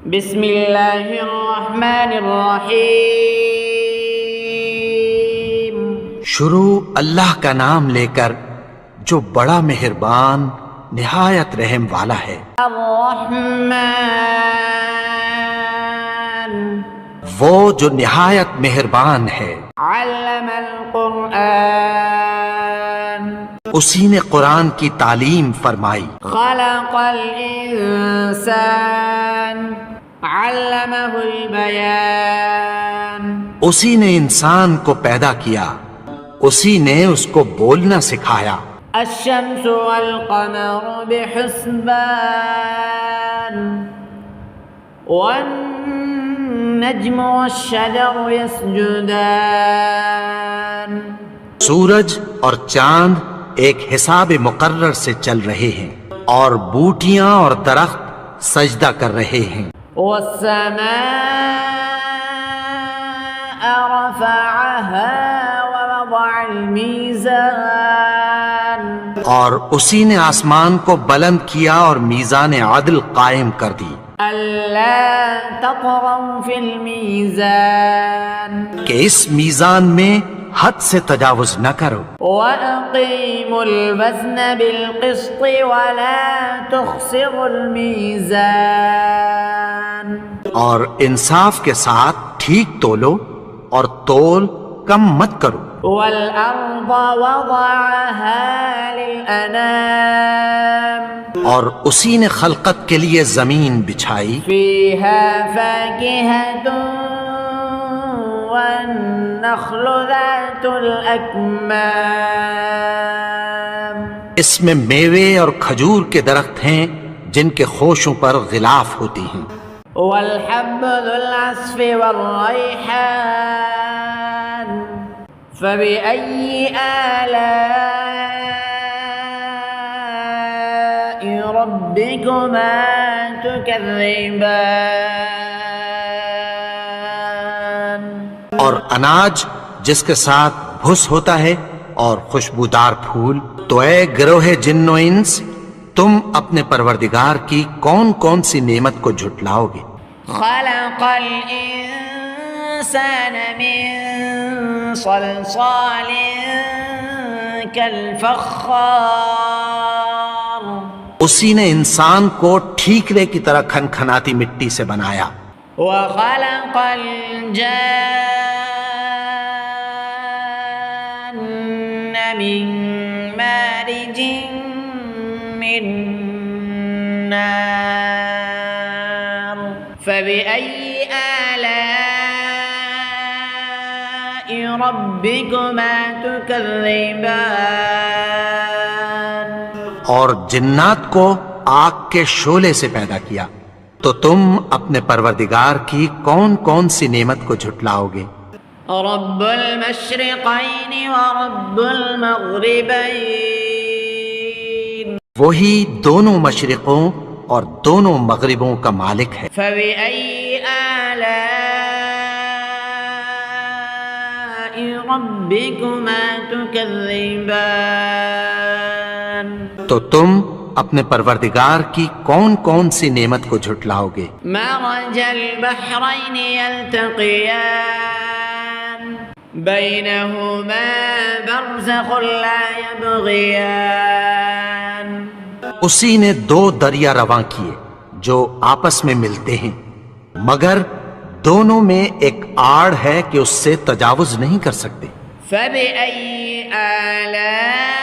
بسم اللہ الرحمن الرحیم۔ شروع اللہ کا نام لے کر جو بڑا مہربان نہایت رحم والا ہے۔ الرحمن، وہ جو نہایت مہربان ہے۔ علم القرآن، اسی نے قرآن کی تعلیم فرمائی۔ خلق الانسان، علمہ البیان، اسی نے انسان کو پیدا کیا، اسی نے اس کو بولنا سکھایا۔ الشمس والقمر بحسبان، والنجم والشجر يسجدان، سورج اور چاند ایک حساب مقرر سے چل رہے ہیں، اور بوٹیاں اور درخت سجدہ کر رہے ہیں۔ والسماء رفعها ووضع الميزان، اور اسی نے آسمان کو بلند کیا اور میزان عدل قائم کر دی، ألا تطغوا في الميزان، کہ اس میزان میں حد سے تجاوز نہ کرو۔ وأقيموا الوزن بالقسط ولا تخسروا الميزان، اور انصاف کے ساتھ ٹھیک تولو اور تول کم مت کرو۔ والأرض وضعها للأنام، اور اسی نے خلقت کے لیے زمین بچھائی، فيها فاكهة والنخل ذات الأكمام، اس میں میوے اور کھجور کے درخت ہیں جن کے خوشوں پر غلاف ہوتی ہیں۔ والحب ذو العصف والريحان، فبأي آلاء ربكما تكذبان، اور اناج جس کے ساتھ بھس ہوتا ہے اور خوشبودار پھول، تو اے گروہ جن و انس، تم اپنے پروردگار کی کون کون سی نعمت کو جھٹلاؤ گے؟ خلق الإنسان من صلصال كالفخار، اسی نے انسان کو ٹھیکرے کی طرح کھنکھناتی مٹی سے بنایا۔ وخلق الجان من مارج من نار، فبأي آلاء ربكما تكذبان، اور جنات کو آگ کے شعلے سے پیدا کیا، تو تم اپنے پروردگار کی کون کون سی نعمت کو جھٹلاؤ گے؟ رب المشرقین ورب المغربین، وہی دونوں مشرقوں اور دونوں مغربوں کا مالک ہے۔ فبأي آلاء ربكما تكذبان، تو تم اپنے پروردگار کی کون کون سی نعمت کو جھٹلاؤ گے؟ مرج البحرین یلتقیان بینہما برزخ لا یبغیان، اسی نے دو دریا رواں کیے جو آپس میں ملتے ہیں، مگر دونوں میں ایک آڑ ہے کہ اس سے تجاوز نہیں کر سکتے۔ فبأي آلاء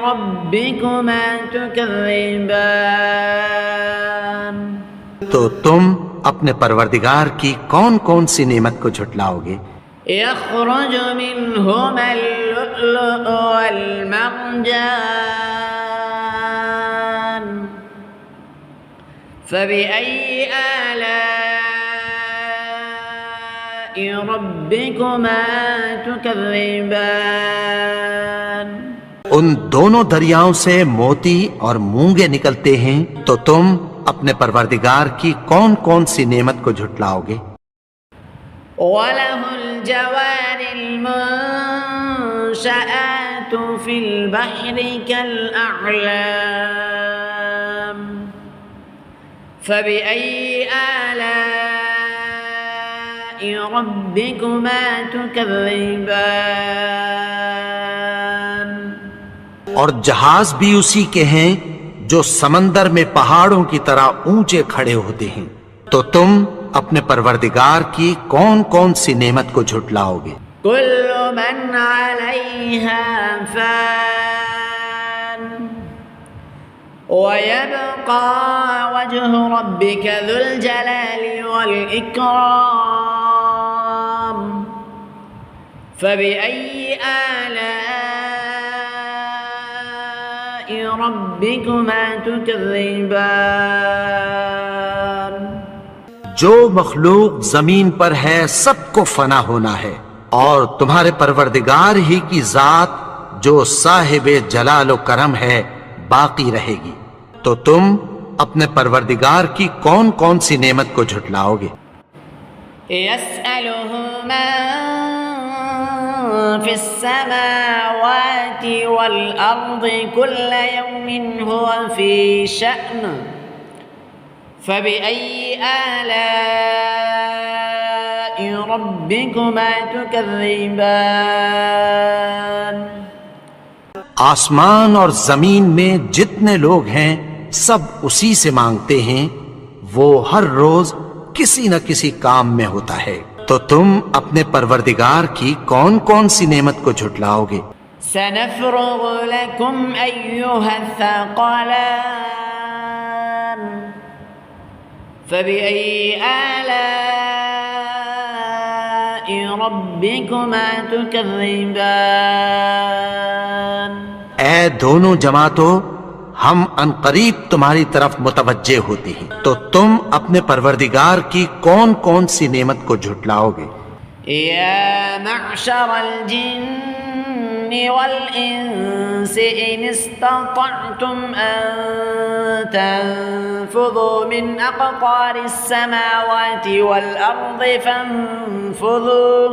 ربكما تكذبان، تو تم اپنے پروردگار کی کون کون سی نعمت کو جھٹلاؤ گے؟ يخرج منهما اللؤلؤ والمرجان، فبأي آلاء ربكما تكذبان، ان دونوں دریاؤں سے موتی اور مونگے نکلتے ہیں، تو تم اپنے پروردگار کی کون کون سی نعمت کو جھٹلاؤ گے؟ وله الجوار المنشآت في البحر كالأعلام، فبأي آلاء ربكما تكذبان اور جہاز بھی اسی کے ہیں جو سمندر میں پہاڑوں کی طرح اونچے کھڑے ہوتے ہیں، تو تم اپنے پروردگار کی کون کون سی نعمت کو جھٹلاؤ گے؟ كل من عليها فان ويبقى وجه ربك ذو الجلال والإكرام فبأي آلاء ربكما تكذبان جو مخلوق زمین پر ہے سب کو فنا ہونا ہے، اور تمہارے پروردگار ہی کی ذات جو صاحب جلال و کرم ہے باقی رہے گی، تو تم اپنے پروردگار کی کون کون سی نعمت کو جھٹلاؤ گے؟ يسأله من في السماوات والأرض كل يوم هو في شأن فبأي آلاء ربكما تكذبان آسمان اور زمین میں جتنے لوگ ہیں سب اسی سے مانگتے ہیں، وہ ہر روز کسی نہ کسی کام میں ہوتا ہے، تو تم اپنے پروردگار کی کون کون سی نعمت کو جھٹلاؤ گے؟ سنفرغ لكم أيها الثقلان فبأي آلاء ربكما تكذبان اے دونوں جماعتوں، ہم عنقریب تمہاری طرف متوجہ ہوتے ہیں، تو تم اپنے پروردگار کی کون کون سی نعمت کو جھٹلاؤ گے؟ يا معشر الجن والإنس إن استطعتم أن تنفذوا من أقطار السماوات والأرض فانفذوا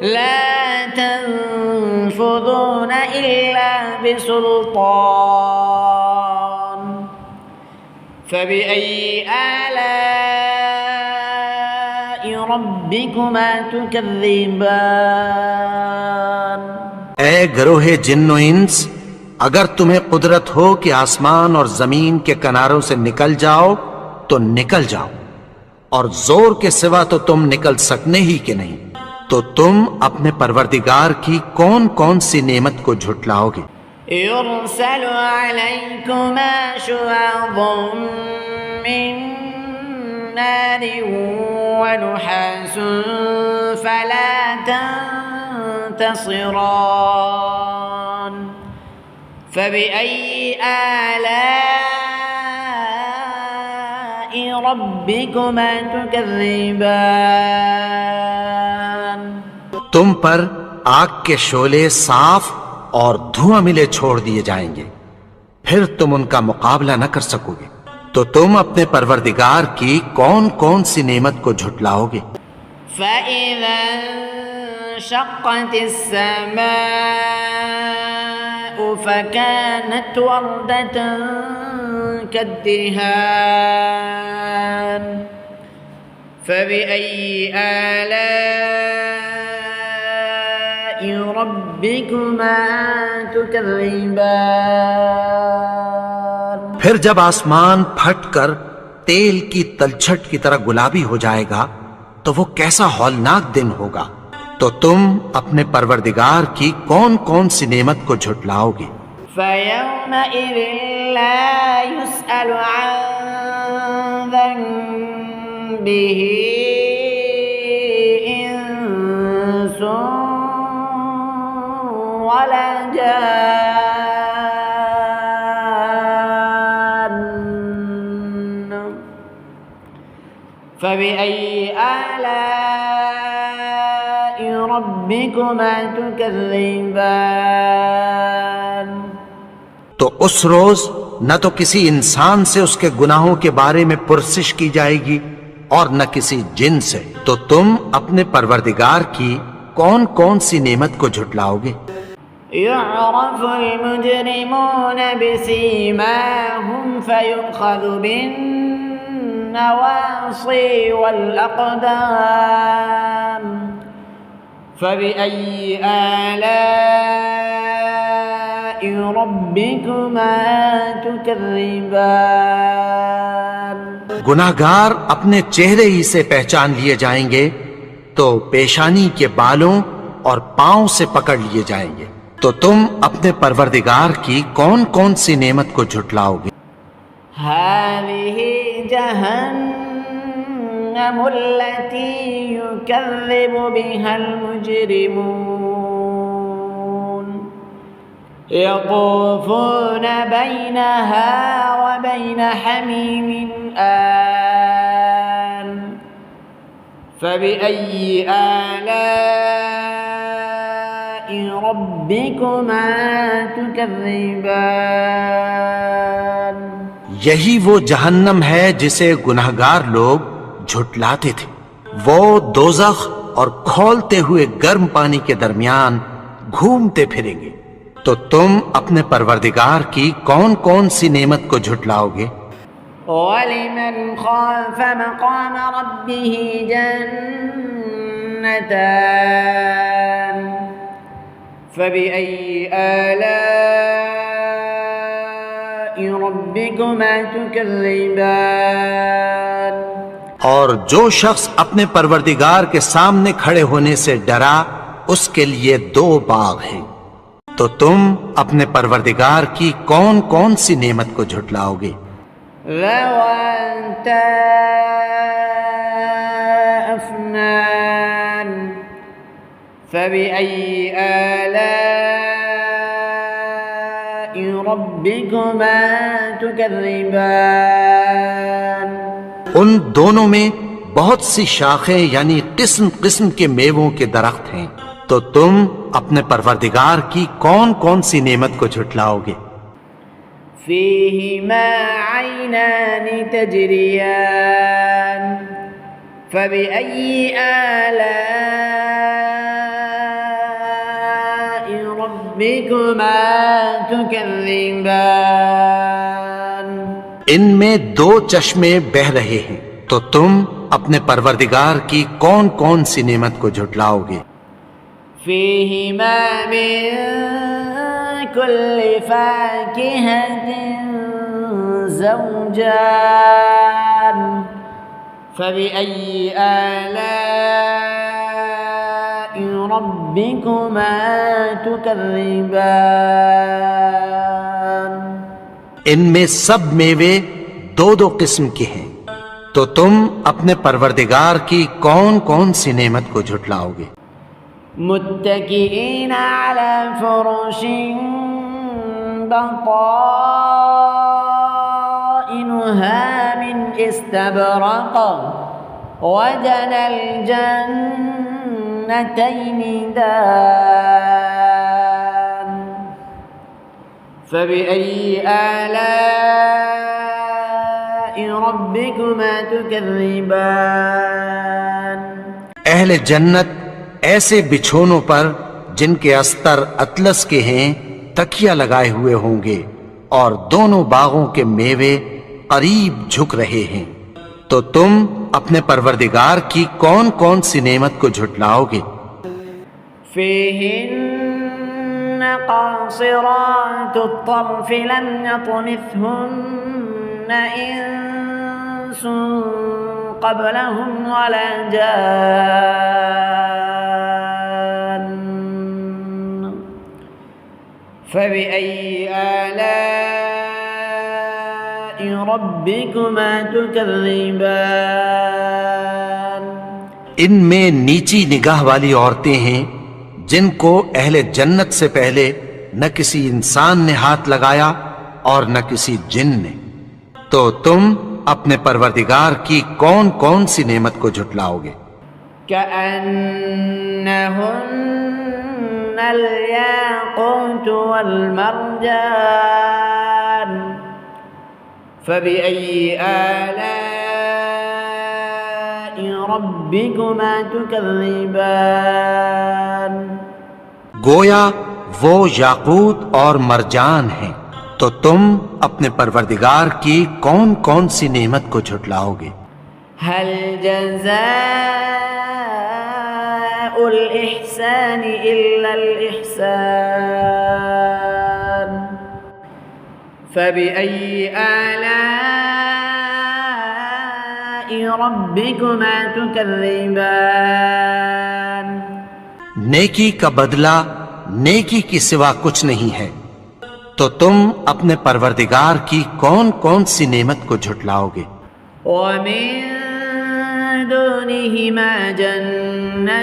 لا تنفذون إلا بسلطان فبأي آلاء ربكما تكذبان اے گروہ جن و انس، اگر تمہیں قدرت ہو کہ آسمان اور زمین کے کناروں سے نکل جاؤ تو نکل جاؤ، اور زور کے سوا تو تم نکل سکنے ہی کہ نہیں، تو تم اپنے پروردگار کی کون کون سی نعمت کو جھٹلاؤ گے؟ يرسل عليكما شواظ من نار ونحاس فلا تنتصران فبأي آلاء ربكما تكذبان تم پر آگ کے شعلے صاف اور دھواں ملے چھوڑ دیے جائیں گے، پھر تم ان کا مقابلہ نہ کر سکو گے، تو تم اپنے پروردگار کی کون کون سی نعمت کو جھٹلاؤ گے؟ فَإِذَا انشقت السماء فكانت وردة كالدهان فبأي آلاء ربكما تكذبان پھر جب آسمان پھٹ کر تیل کی تلچھٹ کی طرح گلابی ہو جائے گا تو وہ کیسا ہولناک دن ہوگا، تو تم اپنے پروردگار کی کون کون سی نعمت کو جھٹلاؤ گے؟ فَيَوْمَئِذٍ لَا يُسْأَلُ عَنْ ذَنبِهِ إِنسٌ وَلَا جَانٌّ فَبِأَيِّ آلَاءِ رَبِّكُمَا تُكَذِّبَانِ تو اس روز نہ تو کسی انسان سے اس کے گناہوں کے بارے میں پرسش کی جائے گی اور نہ کسی جن سے، تو تم اپنے پروردگار کی کون کون سی نعمت کو جھٹلاؤ گے؟ يعرف المجرمون بسيماهم فيؤخذ بالناصية النواصي والأقدام فبأي آلاء ربكما تكذبان گناہگار اپنے چہرے ہی سے پہچان لیے جائیں گے تو پیشانی کے بالوں اور پاؤں سے پکڑ لیے جائیں گے، تو تم اپنے پروردگار کی کون کون سی نعمت کو جھٹلاؤ گے؟ هذه جهنم التي يكذب بها المجرمون يطوفون بينها وبين حميم آن فبأي آلاء ربكما تكذبان یہی وہ جہنم ہے جسے گناہگار لوگ جھٹلاتے تھے، وہ دوزخ اور کھولتے ہوئے گرم پانی کے درمیان گھومتے پھریں گے، تو تم اپنے پروردگار کی کون کون سی نعمت کو جھٹلاؤ گے؟ وَلِمَنْ خَافَ مَقَامَ رَبِّهِ جَنَّتَانِ فَبِأَيِّ آلَاءِ رَبِّكُمَا تُكَذِّبَانِ اور جو شخص اپنے پروردگار کے سامنے کھڑے ہونے سے ڈرا اس کے لیے 2 باغ ہیں، تو تم اپنے پروردگار کی کون کون سی نعمت کو جھٹلاؤ گے؟ ذواتا أفنان فبأي آلاء ربكما تكذبان ان دونوں میں بہت سی شاخیں یعنی قسم قسم کے میووں کے درخت ہیں، تو تم اپنے پروردگار کی کون کون سی نعمت کو جھٹلاؤ گے؟ فيهما عينان تجريان فبأي آلاء ربكما تكذبان ان میں 2 چشمے بہہ رہے ہیں، تو تم اپنے پروردگار کی کون کون سی نعمت کو جھٹلاؤ گے؟ فيهما من كل فاكهة زوجان فبأي آلاء ربكما تكذبان ان میں سب میوے 2 قسم کے ہیں، تو تم اپنے پروردگار کی کون کون سی نعمت کو جھٹلاؤ گے؟ متكئين على فرش بطائنها من استبرق وجنى الجنتين دان فبأي آلاء ربكما تكذبان اہل جنت ایسے بچھونوں پر جن کے استر اطلس کے ہیں تکیہ لگائے ہوئے ہوں گے، اور دونوں باغوں کے میوے قریب جھک رہے ہیں، تو تم اپنے پروردگار کی کون کون سی نعمت کو جھٹلاؤ گے؟ فيهن قاصرات الطرف لم يطمثهن إنس قبلهم ولا جان فبأي آلاء ربكما تكذبان ان میں نیچی نگاہ والی عورتیں ہیں جن کو اہل جنت سے پہلے نہ کسی انسان نے ہاتھ لگایا اور نہ کسی جن نے، تو تم اپنے پروردگار کی کون کون سی نعمت کو جھٹلاؤ گے؟ كأنهن الياقوت والمرجان فبأي آلاء ربكما تكذبان گویا وہ یاقوت اور مرجان ہیں، تو تم اپنے پروردگار کی کون کون سی نعمت کو جھٹلاؤ گے؟ هل جزاء الإحسان إلا الإحسان فبأي آلاء ربكما تكذبان نیکی کا بدلہ نیکی کی سوا کچھ نہیں ہے، تو تم اپنے پروردگار کی کون کون سی نعمت کو جھٹلاؤ گے؟ ومن دونهما جنتان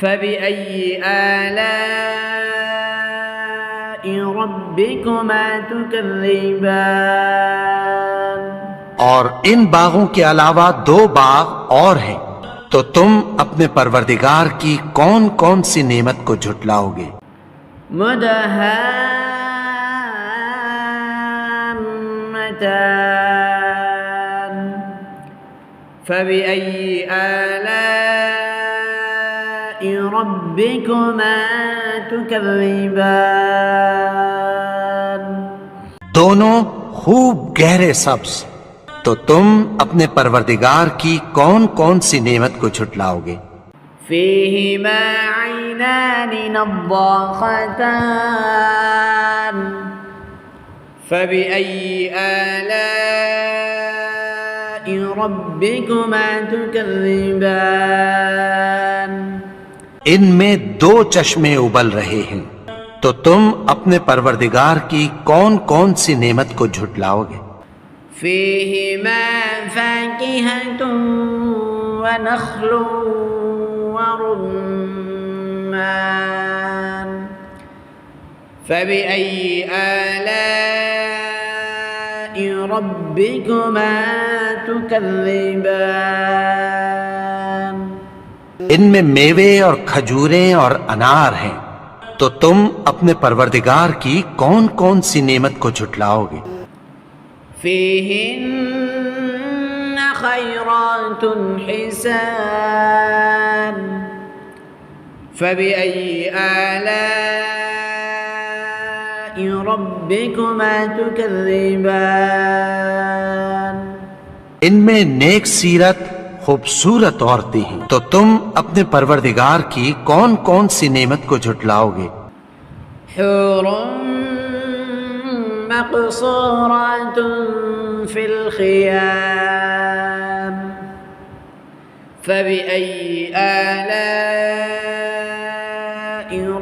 فبأي آلاء ربكما تكذبان اور ان باغوں کے علاوہ 2 باغ اور ہیں، تو تم اپنے پروردگار کی کون کون سی نعمت کو جھٹلاؤ گے؟ مدهامتان فبأي آلاء ربكما تكذبان دونوں خوب گہرے سبز، تو تم اپنے پروردگار کی کون کون سی نعمت کو جھٹلاؤ گے؟ فيهما عينان نضاختان فبأي آلاء ربكما تكذبان ان میں 2 چشمے ابل رہے ہیں، تو تم اپنے پروردگار کی کون کون سی نعمت کو جھٹلاؤ گے؟ فيهما فاكهة ونخل ورمان فبأي آلاء ربكما تكذبان ان میں میوے اور کھجوریں اور انار ہیں، تو تم اپنے پروردگار کی کون کون سی نعمت کو جھٹلاؤ گے؟ فيهن خيرات حسان فبأي آلاء ربكما تكذبان ان میں نیک سیرت خوبصورت عورتیں ہیں، تو تم اپنے پروردگار کی کون کون سی نعمت کو جھٹلاؤ گے؟ حور مقصورات في الخيام فبأي آلاء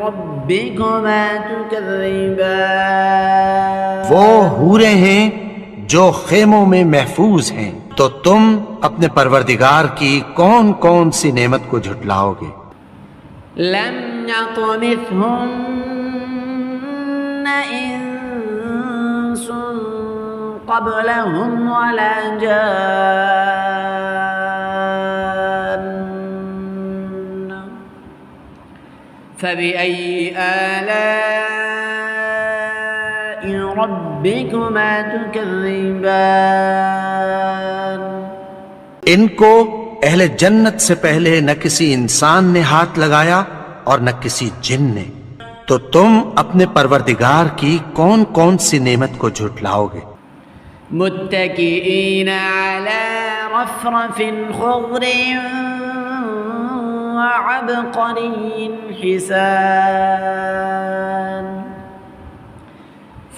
ربكما تكذبان وہ حوریں ہیں جو خیموں میں محفوظ ہیں، تو تم اپنے پروردگار کی کون کون سی نعمت کو جھٹلاؤ گے؟ لم يطمثهن إنس قبلهم ولا جان فبأي آلاء ربكما تكذبان ان کو اہل جنت سے پہلے نہ کسی انسان نے ہاتھ لگایا اور نہ کسی جن نے، تو تم اپنے پروردگار کی کون کون سی نعمت کو جھٹلاؤ گے؟ متكئين على رفرف خضر وعبقري حسان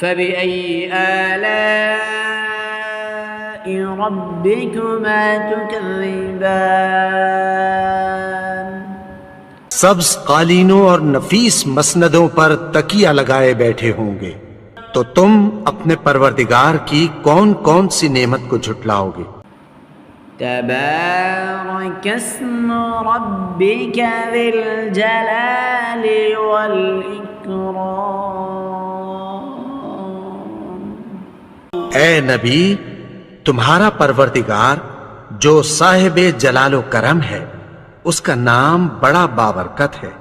فبأي آلاء ربكما تكذبان سبز قالینوں اور نفیس مسندوں پر تکیہ لگائے بیٹھے ہوں گے، تو تم اپنے پروردگار کی کون کون سی نعمت کو جھٹلاؤ گے؟ تبارك اسم ربك ذي الجلال والإكرام اے نبی، تمہارا پروردگار جو صاحب جلال و کرم ہے، اس کا نام بڑا بابرکت ہے۔